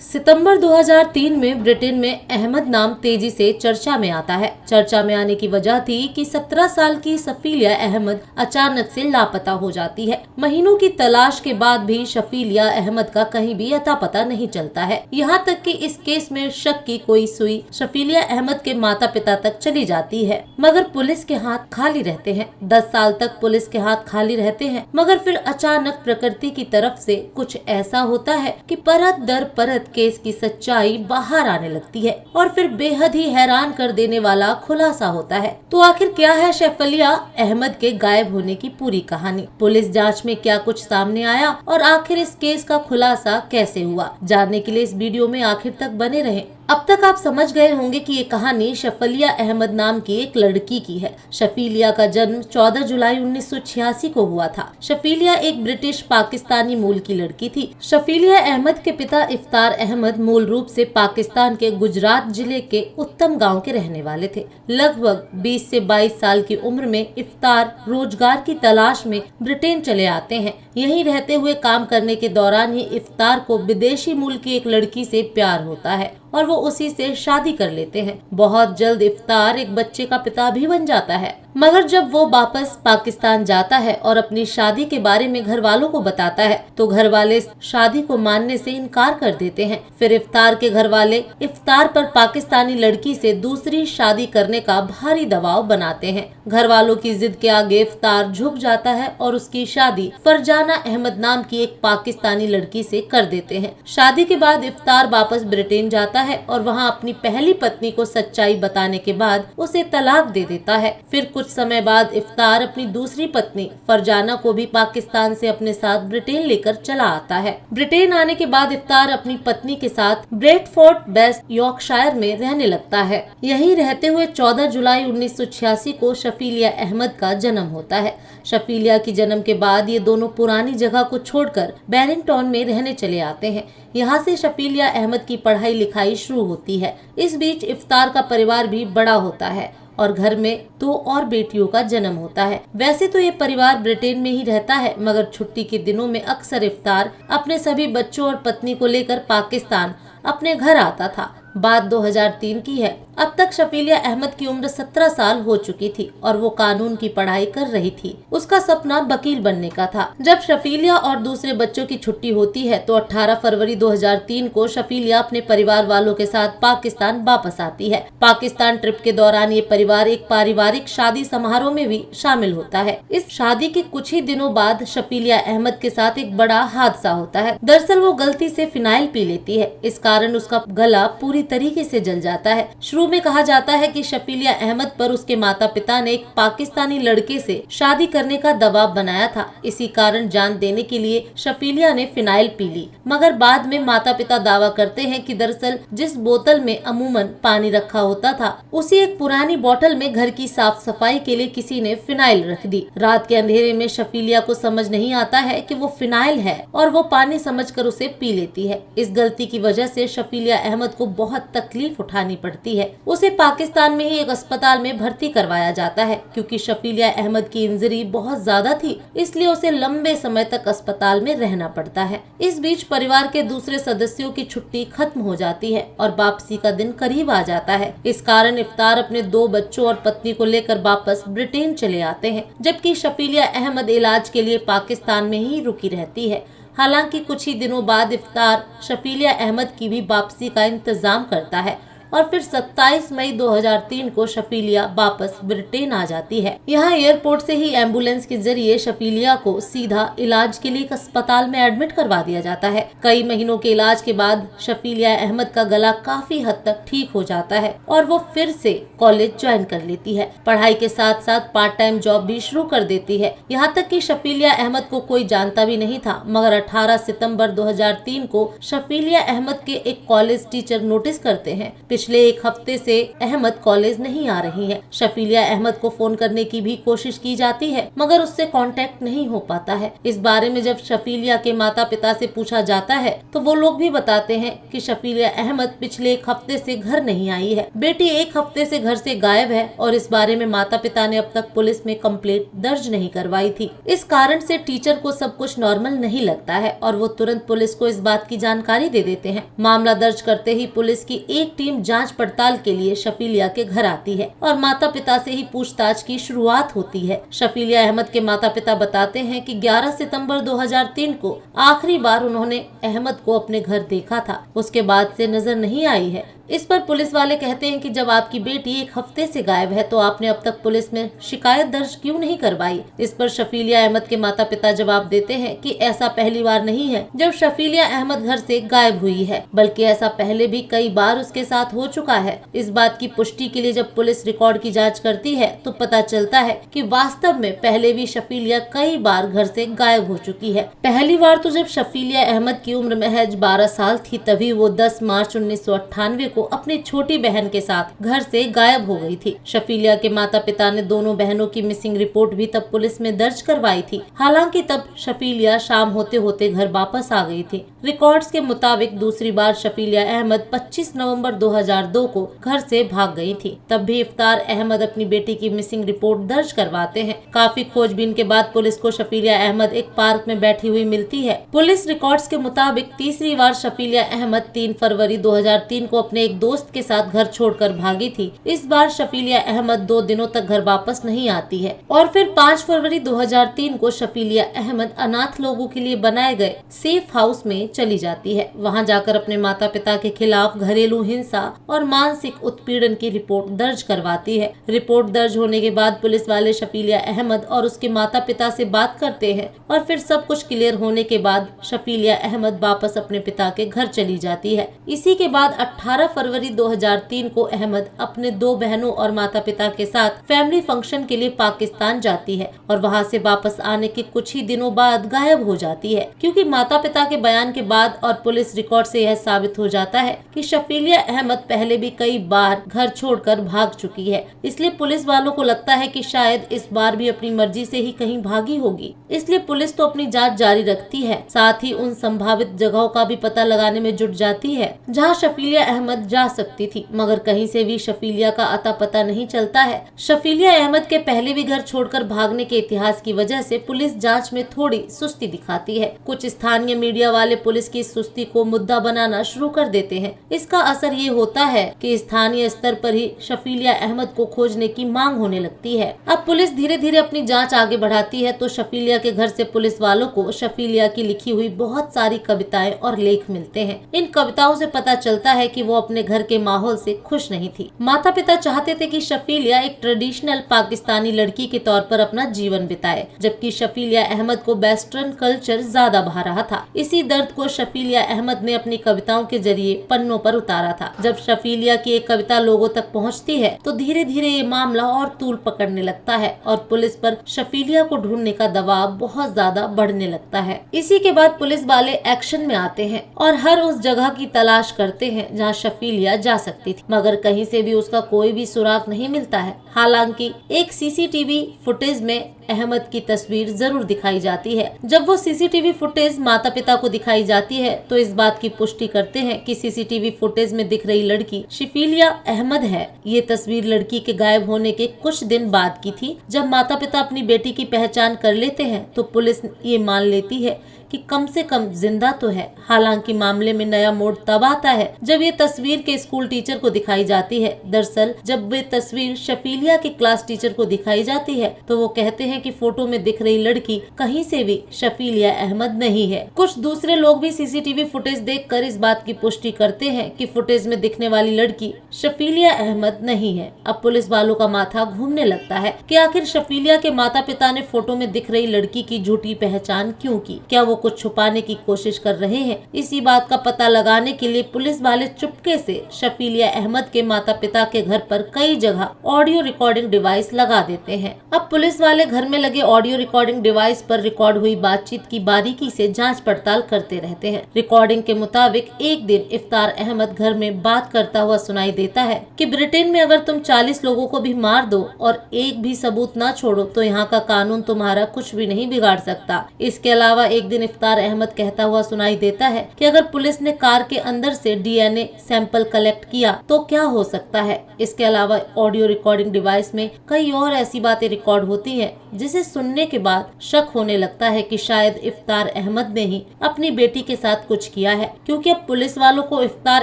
सितंबर 2003 में ब्रिटेन में अहमद नाम तेजी से चर्चा में आता है। चर्चा में आने की वजह थी कि 17 साल की शफीलिया अहमद अचानक से लापता हो जाती है। महीनों की तलाश के बाद भी शफीलिया अहमद का कहीं भी अता पता नहीं चलता है। यहाँ तक कि इस केस में शक की कोई सुई शफीलिया अहमद के माता पिता तक चली जाती है, मगर पुलिस के हाथ खाली रहते हैं। 10 साल तक पुलिस के हाथ खाली रहते हैं, मगर फिर अचानक प्रकृति की तरफ से कुछ ऐसा होता है कि परत दर परत केस की सच्चाई बाहर आने लगती है और फिर बेहद ही हैरान कर देने वाला खुलासा होता है। तो आखिर क्या है शफीलिया अहमद के गायब होने की पूरी कहानी? पुलिस जांच में क्या कुछ सामने आया और आखिर इस केस का खुलासा कैसे हुआ? जानने के लिए इस वीडियो में आखिर तक बने रहें। अब तक आप समझ गए होंगे कि ये कहानी शफीलिया अहमद नाम की एक लड़की की है। शफीलिया का जन्म 14 जुलाई 1986 को हुआ था। शफीलिया एक ब्रिटिश पाकिस्तानी मूल की लड़की थी। शफीलिया अहमद के पिता इफ्तार अहमद मूल रूप से पाकिस्तान के गुजरात जिले के उत्तम गांव के रहने वाले थे। लगभग 20 से 22 साल की उम्र में इफ्तार रोजगार की तलाश में ब्रिटेन चले आते हैं। यहीं रहते हुए काम करने के दौरान ही इफ्तार को विदेशी मूल की एक लड़की से प्यार होता है और वो उसी से शादी कर लेते हैं। बहुत जल्द इफ्तार एक बच्चे का पिता भी बन जाता है, मगर जब वो वापस पाकिस्तान जाता है और अपनी शादी के बारे में घर वालों को बताता है तो घर वाले शादी को मानने से इनकार कर देते हैं। फिर इफ्तार के घर वाले इफ्तार पर पाकिस्तानी लड़की से दूसरी शादी करने का भारी दबाव बनाते हैं। घर वालों की जिद के आगे इफ्तार झुक जाता है और उसकी शादी फरजाना अहमद नाम की एक पाकिस्तानी लड़की से कर देते हैं। शादी के बाद इफ्तार वापस ब्रिटेन जाता है और वहाँ अपनी पहली पत्नी को सच्चाई बताने के बाद उसे तलाक दे देता है। फिर कुछ समय बाद इफ्तार अपनी दूसरी पत्नी फरजाना को भी पाकिस्तान से अपने साथ ब्रिटेन लेकर चला आता है। ब्रिटेन आने के बाद इफ्तार अपनी पत्नी के साथ ब्रेडफोर्ड वेस्ट यॉर्कशायर में रहने लगता है। यहीं रहते हुए 14 जुलाई 1986 को शफीलिया अहमद का जन्म होता है। शफीलिया की जन्म के बाद ये दोनों पुरानी जगह को छोड़कर बैरिंगटन में रहने चले आते हैं। यहाँ से शफीलिया अहमद की पढ़ाई लिखाई शुरू होती है। इस बीच इफ्तार का परिवार भी बड़ा होता है और घर में 2 और बेटियों का जन्म होता है। वैसे तो ये परिवार ब्रिटेन में ही रहता है, मगर छुट्टी के दिनों में अक्सर इफ्तार अपने सभी बच्चों और पत्नी को लेकर पाकिस्तान अपने घर आता था। बात 2003 की है। अब तक शफीलिया अहमद की उम्र 17 साल हो चुकी थी और वो कानून की पढ़ाई कर रही थी। उसका सपना वकील बनने का था। जब शफीलिया और दूसरे बच्चों की छुट्टी होती है तो 18 फरवरी 2003 को शफीलिया अपने परिवार वालों के साथ पाकिस्तान वापस आती है। पाकिस्तान ट्रिप के दौरान ये परिवार एक पारिवारिक शादी समारोह में भी शामिल होता है। इस शादी के कुछ ही दिनों बाद शफीलिया अहमद के साथ एक बड़ा हादसा होता है। दरअसल वो गलती से फिनाइल पी लेती है। इस कारण उसका गला पूरी तरीके से जल जाता है। शुरू में कहा जाता है कि शफीलिया अहमद पर उसके माता पिता ने एक पाकिस्तानी लड़के से शादी करने का दबाव बनाया था। इसी कारण जान देने के लिए शफीलिया ने फिनाइल पी ली, मगर बाद में माता पिता दावा करते हैं कि दरअसल जिस बोतल में अमूमन पानी रखा होता था उसी एक पुरानी बोतल में घर की साफ सफाई के लिए किसी ने फिनाइल रख दी। रात के अंधेरे में शफीलिया को समझ नहीं आता है कि वो फिनाइल है और वो पानी समझकर उसे पी लेती है। इस गलती की वजह से शफीलिया अहमद को बहुत तकलीफ उठानी पड़ती है। उसे पाकिस्तान में ही एक अस्पताल में भर्ती करवाया जाता है। क्योंकि शफीलिया अहमद की इंजरी बहुत ज्यादा थी, इसलिए उसे लंबे समय तक अस्पताल में रहना पड़ता है। इस बीच परिवार के दूसरे सदस्यों की छुट्टी खत्म हो जाती है और वापसी का दिन करीब आ जाता है। इस कारण इफ्तार अपने 2 बच्चों और पत्नी को लेकर वापस ब्रिटेन चले आते हैं, जबकि शफीलिया अहमद इलाज के लिए पाकिस्तान में ही रुकी रहती है। हालांकि कुछ ही दिनों बाद इफ्तार शफीलिया अहमद की भी वापसी का इंतजाम करता है और फिर 27 मई 2003 को शफीलिया वापस ब्रिटेन आ जाती है। यहाँ एयरपोर्ट से ही एम्बुलेंस के जरिए शफीलिया को सीधा इलाज के लिए एक अस्पताल में एडमिट करवा दिया जाता है। कई महीनों के इलाज के बाद शफीलिया अहमद का गला काफी हद तक ठीक हो जाता है और वो फिर से कॉलेज ज्वाइन कर लेती है। पढ़ाई के साथ साथ पार्ट टाइम जॉब भी शुरू कर देती है। यहाँ तक कि शफीलिया अहमद को कोई जानता भी नहीं था, मगर 18 सितंबर 2003 को शफीलिया अहमद के एक कॉलेज टीचर नोटिस करते हैं। पिछले एक हफ्ते से अहमद कॉलेज नहीं आ रही है। शफीलिया अहमद को फोन करने की भी कोशिश की जाती है मगर उससे कांटेक्ट नहीं हो पाता है। इस बारे में जब शफीलिया के माता पिता से पूछा जाता है तो वो लोग भी बताते हैं कि शफीलिया अहमद पिछले एक हफ्ते से घर नहीं आई है। बेटी एक हफ्ते से घर से गायब है और इस बारे में माता पिता ने अब तक पुलिस में कंप्लेंट दर्ज नहीं करवाई थी। इस कारण से टीचर को सब कुछ नॉर्मल नहीं लगता है और वो तुरंत पुलिस को इस बात की जानकारी दे देते हैं। मामला दर्ज करते ही पुलिस की एक टीम जांच पड़ताल के लिए शफीलिया के घर आती है और माता पिता से ही पूछताछ की शुरुआत होती है। शफीलिया अहमद के माता पिता बताते हैं कि 11 सितंबर 2003 को आखिरी बार उन्होंने अहमद को अपने घर देखा था, उसके बाद से नजर नहीं आई है। इस पर पुलिस वाले कहते हैं कि जब आपकी बेटी एक हफ्ते से गायब है तो आपने अब तक पुलिस में शिकायत दर्ज क्यों नहीं करवाई। इस पर शफीलिया अहमद के माता पिता जवाब देते हैं कि ऐसा पहली बार नहीं है जब शफीलिया अहमद घर से गायब हुई है, बल्कि ऐसा पहले भी कई बार उसके साथ हो चुका है। इस बात की पुष्टि के लिए जब पुलिस रिकॉर्ड की जाँच करती है तो पता चलता है कि वास्तव में पहले भी शफीलिया कई बार घर से गायब हो चुकी है। पहली बार तो जब शफीलिया अहमद की उम्र महज 12 साल थी, तभी वो 10 मार्च 1998 को अपनी छोटी बहन के साथ घर से गायब हो गई थी। शफीलिया के माता पिता ने दोनों बहनों की मिसिंग रिपोर्ट भी तब पुलिस में दर्ज करवाई थी। हालांकि तब शफीलिया शाम होते होते घर वापस आ गई थी। रिकॉर्ड्स के मुताबिक दूसरी बार शफीलिया अहमद 25 नवंबर 2002 को घर से भाग गई थी। तब भी इफ्तार अहमद अपनी बेटी की मिसिंग रिपोर्ट दर्ज करवाते हैं। काफी खोजबीन के बाद पुलिस को शफीलिया अहमद एक पार्क में बैठी हुई मिलती है। पुलिस रिकॉर्ड्स के मुताबिक तीसरी बार शफीलिया अहमद 3 फरवरी 2003 को अपने एक दोस्त के साथ घर छोड़कर भागी थी। इस बार शफीलिया अहमद 2 दिनों तक घर वापस नहीं आती है और फिर 5 फरवरी 2003 को शफीलिया अहमद अनाथ लोगों के लिए बनाए गए सेफ हाउस में चली जाती है। वहां जाकर अपने माता पिता के खिलाफ घरेलू हिंसा और मानसिक उत्पीड़न की रिपोर्ट दर्ज करवाती है। रिपोर्ट दर्ज होने के बाद पुलिस वाले शफीलिया अहमद और उसके माता पिता से बात करते हैं और फिर सब कुछ क्लियर होने के बाद शफीलिया अहमद वापस अपने पिता के घर चली जाती है। इसी के बाद 18 फरवरी 2003 को अहमद अपने 2 बहनों और माता पिता के साथ फैमिली फंक्शन के लिए पाकिस्तान जाती है और वहां से वापस आने के कुछ ही दिनों बाद गायब हो जाती है। क्योंकि माता पिता के बयान के बाद और पुलिस रिकॉर्ड से यह साबित हो जाता है कि शफीलिया अहमद पहले भी कई बार घर छोड़कर भाग चुकी है, इसलिए पुलिस वालों को लगता है कि शायद इस बार भी अपनी मर्जी से ही कहीं भागी होगी। इसलिए पुलिस तो अपनी जांच जारी रखती है, साथ ही उन संभावित जगहों का भी पता लगाने में जुट जाती है जहां शफीलिया अहमद जा सकती थी, मगर कहीं से भी शफीलिया का अता पता नहीं चलता है। शफीलिया अहमद के पहले भी घर छोड़कर भागने के इतिहास की वजह से पुलिस जांच में थोड़ी सुस्ती दिखाती है। कुछ स्थानीय मीडिया वाले पुलिस की सुस्ती को मुद्दा बनाना शुरू कर देते हैं। इसका असर ये होता है कि स्थानीय स्तर पर ही शफीलिया अहमद को खोजने की मांग होने लगती है। अब पुलिस धीरे धीरे अपनी जांच आगे बढ़ाती है तो शफीलिया के घर से पुलिस वालों को शफीलिया की लिखी हुई बहुत सारी कविताएं और लेख मिलते हैं। इन कविताओं से पता चलता है कि वो अपने घर के माहौल से खुश नहीं थी। माता पिता चाहते थे कि शफीलिया एक ट्रेडिशनल पाकिस्तानी लड़की के तौर पर अपना जीवन बिताए, जबकि शफीलिया अहमद को वेस्टर्न कल्चर ज्यादा भा रहा था। इसी दर्द को शफीलिया अहमद ने अपनी कविताओं के जरिए पन्नों पर उतारा था। जब शफीलिया की एक कविता लोगों तक पहुंचती है तो धीरे धीरे ये मामला और तूल पकड़ने लगता है और पुलिस पर शफीलिया को ढूंढने का दबाव बहुत ज्यादा बढ़ने लगता है। इसी के बाद पुलिस वाले एक्शन में आते हैं और हर उस जगह की तलाश करते हैं जहां शफीलिया जा सकती थी, मगर कहीं से भी उसका कोई भी सुराग नहीं मिलता है। हालांकि एक सीसीटीवी फुटेज में अहमद की तस्वीर जरूर दिखाई जाती है। जब वो सीसीटीवी फुटेज माता पिता को दिखाई जाती है तो इस बात की पुष्टि करते हैं कि सीसीटीवी फुटेज में दिख रही लड़की शफीलिया अहमद है। ये तस्वीर लड़की के गायब होने के कुछ दिन बाद की थी। जब माता पिता अपनी बेटी की पहचान कर लेते हैं तो पुलिस ये मान लेती है कि कम से कम जिंदा तो है। हालांकि मामले में नया मोड़ तब आता है जब ये तस्वीर के स्कूल टीचर को दिखाई जाती है। दरअसल जब वे तस्वीर शफीलिया के क्लास टीचर को दिखाई जाती है तो वो कहते हैं कि फोटो में दिख रही लड़की कहीं से भी शफीलिया अहमद नहीं है। कुछ दूसरे लोग भी सीसीटीवी फुटेज देखकर इस बात की पुष्टि करते हैं कि फुटेज में दिखने वाली लड़की शफीलिया अहमद नहीं है। अब पुलिस वालों का माथा घूमने लगता है कि आखिर शफीलिया के माता पिता ने फोटो में दिख रही लड़की की झूठी पहचान क्यों की। क्या वो कुछ छुपाने की कोशिश कर रहे हैं? इसी बात का पता लगाने के लिए पुलिस वाले चुपके से शफीलिया अहमद के माता पिता के घर पर कई जगह ऑडियो रिकॉर्डिंग डिवाइस लगा देते हैं। अब पुलिस वाले घर घर में लगे ऑडियो रिकॉर्डिंग डिवाइस पर रिकॉर्ड हुई बातचीत की बारीकी से जांच पड़ताल करते रहते हैं। रिकॉर्डिंग के मुताबिक एक दिन इफ्तार अहमद घर में बात करता हुआ सुनाई देता है कि ब्रिटेन में अगर तुम 40 लोगों को भी मार दो और एक भी सबूत न छोड़ो तो यहाँ का कानून तुम्हारा कुछ भी नहीं बिगाड़ सकता। इसके अलावा एक दिन इफ्तार अहमद कहता हुआ सुनाई देता है कि अगर पुलिस ने कार के अंदर से DNA सैंपल कलेक्ट किया तो क्या हो सकता है। इसके अलावा ऑडियो रिकॉर्डिंग डिवाइस में कई और ऐसी बातें रिकॉर्ड होती हैं जिसे सुनने के बाद शक होने लगता है कि शायद इफ्तार अहमद ने ही अपनी बेटी के साथ कुछ किया है, क्योंकि अब पुलिस वालों को इफ्तार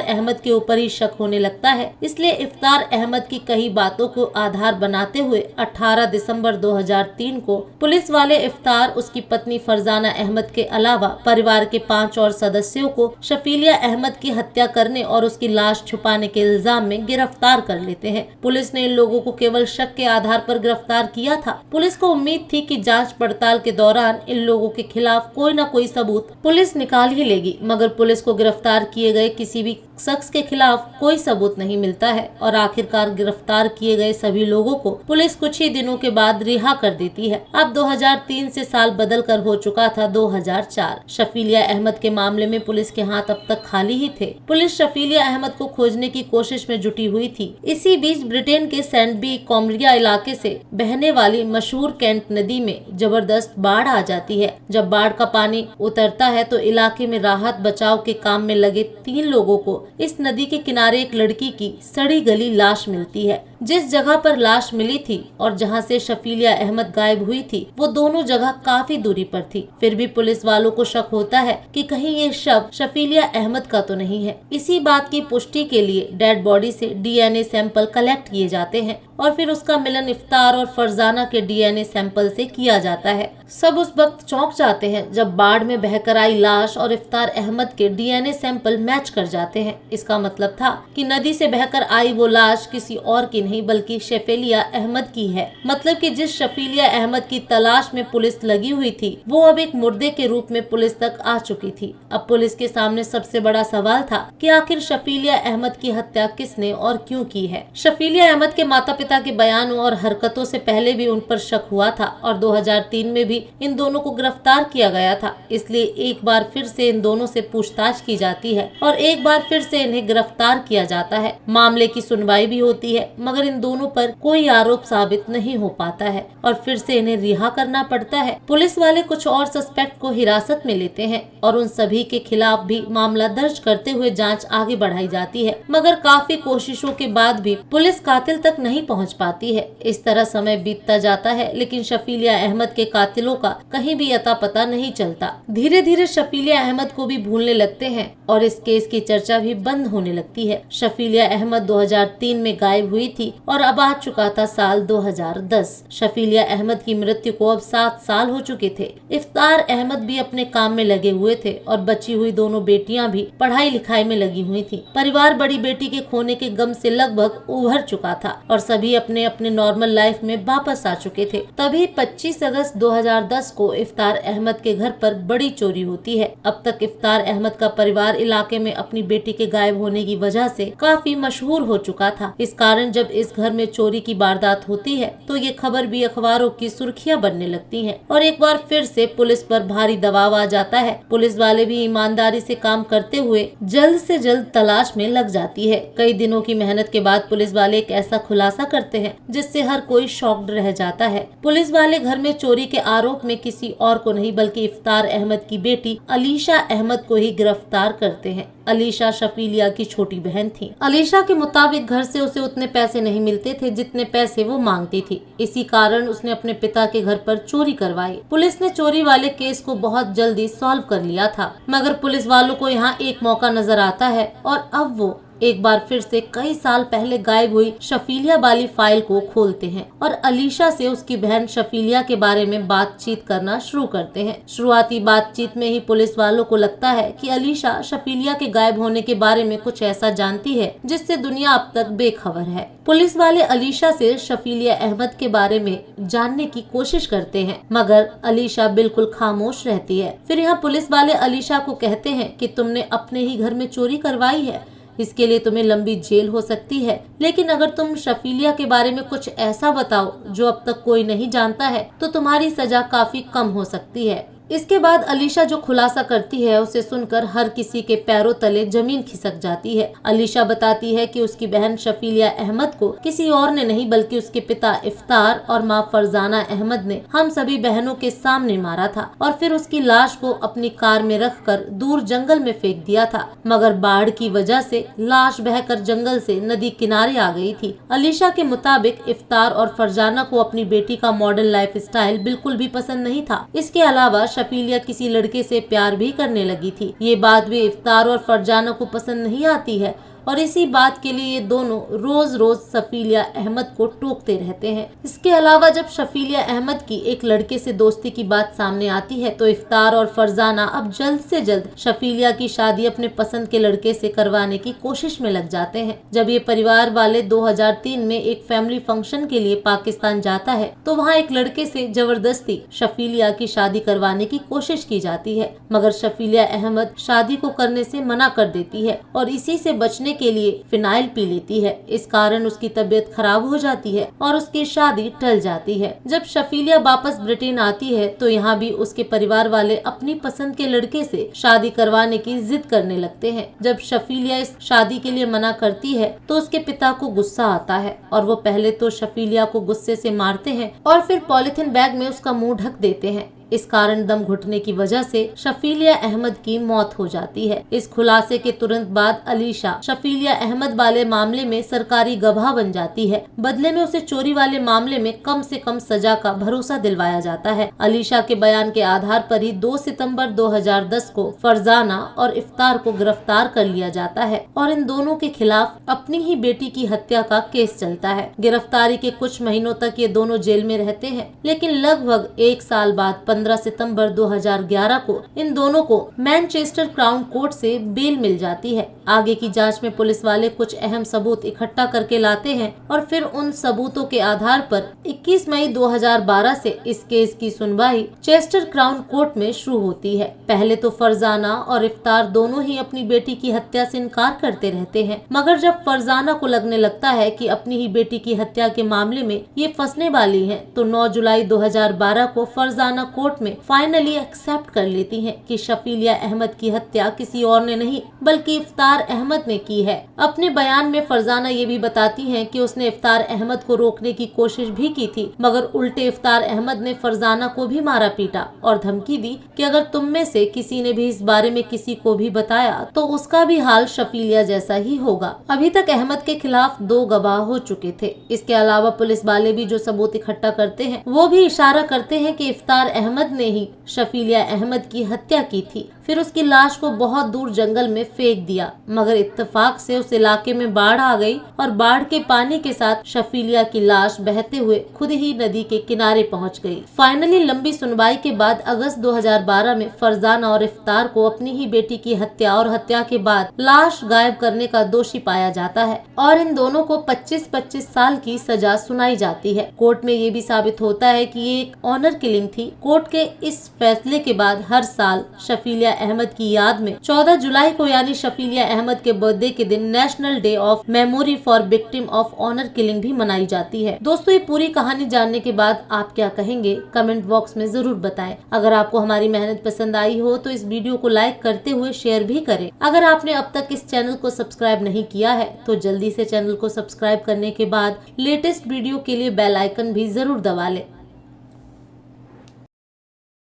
अहमद के ऊपर ही शक होने लगता है। इसलिए इफ्तार अहमद की कई बातों को आधार बनाते हुए 18 दिसंबर 2003 को पुलिस वाले इफ्तार, उसकी पत्नी फरजाना अहमद के अलावा परिवार के 5 और सदस्यों को शफीलिया अहमद की हत्या करने और उसकी लाश छुपाने के इल्जाम में गिरफ्तार कर लेते हैं। पुलिस ने इन लोगों को केवल शक के आधार पर गिरफ्तार किया था। पुलिस को उम्मीद थी कि जांच पड़ताल के दौरान इन लोगों के खिलाफ कोई न कोई सबूत पुलिस निकाल ही लेगी, मगर पुलिस को गिरफ्तार किए गए किसी भी शख्स के खिलाफ कोई सबूत नहीं मिलता है और आखिरकार गिरफ्तार किए गए सभी लोगों को पुलिस कुछ ही दिनों के बाद रिहा कर देती है। अब 2003 से साल बदल कर हो चुका था 2004। शफीलिया अहमद के मामले में पुलिस के हाथ अब तक खाली ही थे। पुलिस शफीलिया अहमद को खोजने की कोशिश में जुटी हुई थी। इसी बीच ब्रिटेन के सेंटबी कॉमरिया इलाके से बहने वाली मशहूर कैंट नदी में जबरदस्त बाढ़ आ जाती है। जब बाढ़ का पानी उतरता है तो इलाके में राहत बचाव के काम में लगे 3 लोगों को इस नदी के किनारे एक लड़की की सड़ी गली लाश मिलती है। जिस जगह पर लाश मिली थी और जहां से शफीलिया अहमद गायब हुई थी वो दोनों जगह काफी दूरी पर थी। फिर भी पुलिस वालों को शक होता है कि कहीं ये शव शफीलिया अहमद का तो नहीं है। इसी बात की पुष्टि के लिए डेड बॉडी से DNA सैंपल कलेक्ट किए जाते हैं और फिर उसका मिलन इफ्तार और फरजाना के DNA सैंपल से किया जाता है। सब उस वक्त चौंक जाते हैं जब बाढ़ में बहकर आई लाश और इफ्तार अहमद के DNA सैंपल मैच कर जाते हैं। इसका मतलब था कि नदी से बहकर आई वो लाश किसी और की नहीं बल्कि शफीलिया अहमद की है। मतलब कि जिस शफीलिया अहमद की तलाश में पुलिस लगी हुई थी वो अब एक मुर्दे के रूप में पुलिस तक आ चुकी थी। अब पुलिस के सामने सबसे बड़ा सवाल था कि आखिर शफीलिया अहमद की हत्या किसने और क्यों की है। शफीलिया अहमद के माता पिता के बयानों और हरकतों से पहले भी उन पर शक हुआ था और 2003 में भी इन दोनों को गिरफ्तार किया गया था। इसलिए एक बार फिर से इन दोनों से पूछताछ की जाती है और एक बार फिर से इन्हें गिरफ्तार किया जाता है। मामले की सुनवाई भी होती है मगर इन दोनों पर कोई आरोप साबित नहीं हो पाता है और फिर से इन्हें रिहा करना पड़ता है। पुलिस वाले कुछ और सस्पेक्ट को हिरासत में लेते हैं और उन सभी के खिलाफ भी मामला दर्ज करते हुए जांच आगे बढ़ाई जाती है, मगर काफी कोशिशों के बाद भी पुलिस कातिल तक नहीं पहुंच पाती है। इस तरह समय बीतता जाता है लेकिन शफीलिया अहमद के कातिलों का कहीं भी अता पता नहीं चलता। धीरे धीरे शफीलिया अहमद को भी भूलने लगते हैं और इस केस की चर्चा भी बंद होने लगती है। शफीलिया अहमद 2003 में गायब हुई थी और अब आ चुका था साल 2010। शफीलिया अहमद की मृत्यु को अब 7 साल हो चुके थे। इफ्तार अहमद भी अपने काम में लगे हुए थे और बची हुई दोनों बेटियां भी पढ़ाई लिखाई में लगी हुई थी। परिवार बड़ी बेटी के खोने के गम से लगभग उभर चुका था और सभी अपने अपने नॉर्मल लाइफ में वापस आ चुके थे। तभी 25 अगस्त 2010 को इफ्तार अहमद के घर पर बड़ी चोरी होती है। अब तक इफ्तार अहमद का परिवार इलाके में अपनी बेटी के गायब होने की वजह से काफी मशहूर हो चुका था। इस कारण जब इस घर में चोरी की वारदात होती है तो ये खबर भी अखबारों की सुर्खियां बनने लगती हैं और एक बार फिर से पुलिस पर भारी दबाव आ जाता है। पुलिस वाले भी ईमानदारी से काम करते हुए जल्द से जल्द तलाश में लग जाती है। कई दिनों की मेहनत के बाद पुलिस वाले एक ऐसा खुलासा करते हैं जिससे हर कोई शॉक्ड रह जाता है। पुलिस वाले घर में चोरी के आरोप में किसी और को नहीं बल्कि इफ्तार अहमद की बेटी अलीशा अहमद को ही गिरफ्तार करते हैं। अलीशा शफीलिया की छोटी बहन थी। अलीशा के मुताबिक घर से उसे उतने पैसे नहीं मिलते थे जितने पैसे वो मांगती थी। इसी कारण उसने अपने पिता के घर पर चोरी करवाई। पुलिस ने चोरी वाले केस को बहुत जल्दी सॉल्व कर लिया था, मगर पुलिस वालों को यहाँ एक मौका नजर आता है और अब वो एक बार फिर से कई साल पहले गायब हुई शफीलिया वाली फाइल को खोलते हैं और अलीशा से उसकी बहन शफीलिया के बारे में बातचीत करना शुरू करते हैं। शुरुआती बातचीत में ही पुलिस वालों को लगता है कि अलीशा शफीलिया के गायब होने के बारे में कुछ ऐसा जानती है जिससे दुनिया अब तक बेखबर है। पुलिस वाले अलीशा से शफीलिया अहमद के बारे में जानने की कोशिश करते हैं मगर अलीशा बिल्कुल खामोश रहती है। फिर यहाँ पुलिस वाले अलीशा को कहते हैं कि तुमने अपने ही घर में चोरी करवाई है, इसके लिए तुम्हें लंबी जेल हो सकती है, लेकिन अगर तुम शफीलिया के बारे में कुछ ऐसा बताओ जो अब तक कोई नहीं जानता है तो तुम्हारी सजा काफी कम हो सकती है। इसके बाद अलीशा जो खुलासा करती है उसे सुनकर हर किसी के पैरों तले जमीन खिसक जाती है। अलीशा बताती है कि उसकी बहन शफीलिया अहमद को किसी और ने नहीं बल्कि उसके पिता इफ्तार और माँ फरजाना अहमद ने हम सभी बहनों के सामने मारा था और फिर उसकी लाश को अपनी कार में रखकर दूर जंगल में फेंक दिया था, मगर बाढ़ की वजह से लाश बहकर जंगल से नदी किनारे आ गई थी। अलीशा के मुताबिक इफ्तार और फरजाना को अपनी बेटी का मॉडर्न लाइफ स्टाइल बिल्कुल भी पसंद नहीं था। इसके अलावा शफीलिया किसी लड़के से प्यार भी करने लगी थी। ये बात भी इफ्तार और फरजाना को पसंद नहीं आती है और इसी बात के लिए ये दोनों रोज रोज शफीलिया अहमद को टोकते रहते हैं। इसके अलावा जब शफीलिया अहमद की एक लड़के से दोस्ती की बात सामने आती है तो इफ्तार और फरजाना अब जल्द से जल्द शफीलिया की शादी अपने पसंद के लड़के से करवाने की कोशिश में लग जाते हैं। जब ये परिवार वाले 2003 में एक फैमिली फंक्शन के लिए पाकिस्तान जाता है तो वहाँ एक लड़के से जबरदस्ती शफीलिया की शादी करवाने की कोशिश की जाती है, मगर शफीलिया अहमद शादी को करने से मना कर देती है और इसी से बचने के लिए फिनाइल पी लेती है। इस कारण उसकी तबीयत खराब हो जाती है और उसकी शादी टल जाती है। जब शफीलिया वापस ब्रिटेन आती है तो यहाँ भी उसके परिवार वाले अपनी पसंद के लड़के से शादी करवाने की जिद करने लगते हैं। जब शफीलिया इस शादी के लिए मना करती है तो उसके पिता को गुस्सा आता है और वो पहले तो शफीलिया को गुस्से से मारते हैं और फिर पॉलिथीन बैग में उसका मुंह ढक देते हैं। इस कारण दम घुटने की वजह से शफीलिया अहमद की मौत हो जाती है। इस खुलासे के तुरंत बाद अलीशा शफीलिया अहमद वाले मामले में सरकारी गवाह बन जाती है। बदले में उसे चोरी वाले मामले में कम से कम सजा का भरोसा दिलवाया जाता है। अलीशा के बयान के आधार पर ही 2 सितंबर 2010 को फरजाना और इफ्तार को गिरफ्तार कर लिया जाता है और इन दोनों के खिलाफ अपनी ही बेटी की हत्या का केस चलता है। गिरफ्तारी के कुछ महीनों तक ये दोनों जेल में रहते हैं, लेकिन लगभग 1 साल बाद 15 सितंबर 2011 को इन दोनों को मैनचेस्टर क्राउन कोर्ट से बेल मिल जाती है। आगे की जांच में पुलिस वाले कुछ अहम सबूत इकट्ठा करके लाते हैं और फिर उन सबूतों के आधार पर 21 मई 2012 से इस केस की सुनवाई चेस्टर क्राउन कोर्ट में शुरू होती है। पहले तो फरजाना और इफ्तार दोनों ही अपनी बेटी की हत्या से इनकार करते रहते हैं, मगर जब फरजाना को लगने लगता है कि अपनी ही बेटी की हत्या के मामले में ये फंसने वाली है तो 9 जुलाई 2012 को फरजाना कोर्ट में फाइनली एक्सेप्ट कर लेती हैं कि शफीलिया अहमद की हत्या किसी और ने नहीं बल्कि इफ्तार अहमद ने की है। अपने बयान में फरजाना ये भी बताती हैं कि उसने इफ्तार अहमद को रोकने की कोशिश भी की थी, मगर उल्टे इफ्तार अहमद ने फरजाना को भी मारा पीटा और धमकी दी कि अगर तुम में से किसी ने भी इस बारे में किसी को भी बताया तो उसका भी हाल शफीलिया जैसा ही होगा। अभी तक अहमद के खिलाफ 2 गवाह हो चुके थे। इसके अलावा पुलिस वाले भी जो सबूत इकट्ठा करते हैं वो भी इशारा करते हैं कि इफ्तार अहमद ने ही शफीलिया अहमद की हत्या की थी, फिर उसकी लाश को बहुत दूर जंगल में फेंक दिया, मगर इत्तेफाक से उस इलाके में बाढ़ आ गई और बाढ़ के पानी के साथ शफीलिया की लाश बहते हुए खुद ही नदी के किनारे पहुंच गई। फाइनली लंबी सुनवाई के बाद अगस्त 2012 में फरजाना और इफ्तार को अपनी ही बेटी की हत्या और हत्या के बाद लाश गायब करने का दोषी पाया जाता है और इन दोनों को 25-25 साल की सजा सुनाई जाती है। कोर्ट में ये भी साबित होता है कि ये एक ऑनर किलिंग थी। कोर्ट के इस फैसले के बाद हर साल शफीलिया अहमद की याद में 14 जुलाई को यानी शफीलिया अहमद के बर्थडे के दिन national day of memory for victim of honour killing भी मनाई जाती है। दोस्तों, ये पूरी कहानी जानने के बाद आप क्या कहेंगे कमेंट बॉक्स में जरूर बताएं। अगर आपको हमारी मेहनत पसंद आई हो तो इस वीडियो को लाइक करते हुए शेयर भी करें। अगर आपने अब तक इस चैनल को सब्सक्राइब नहीं किया है तो जल्दी से चैनल को सब्सक्राइब करने के बाद लेटेस्ट वीडियो के लिए बेल आइकन भी जरूर दबा लें।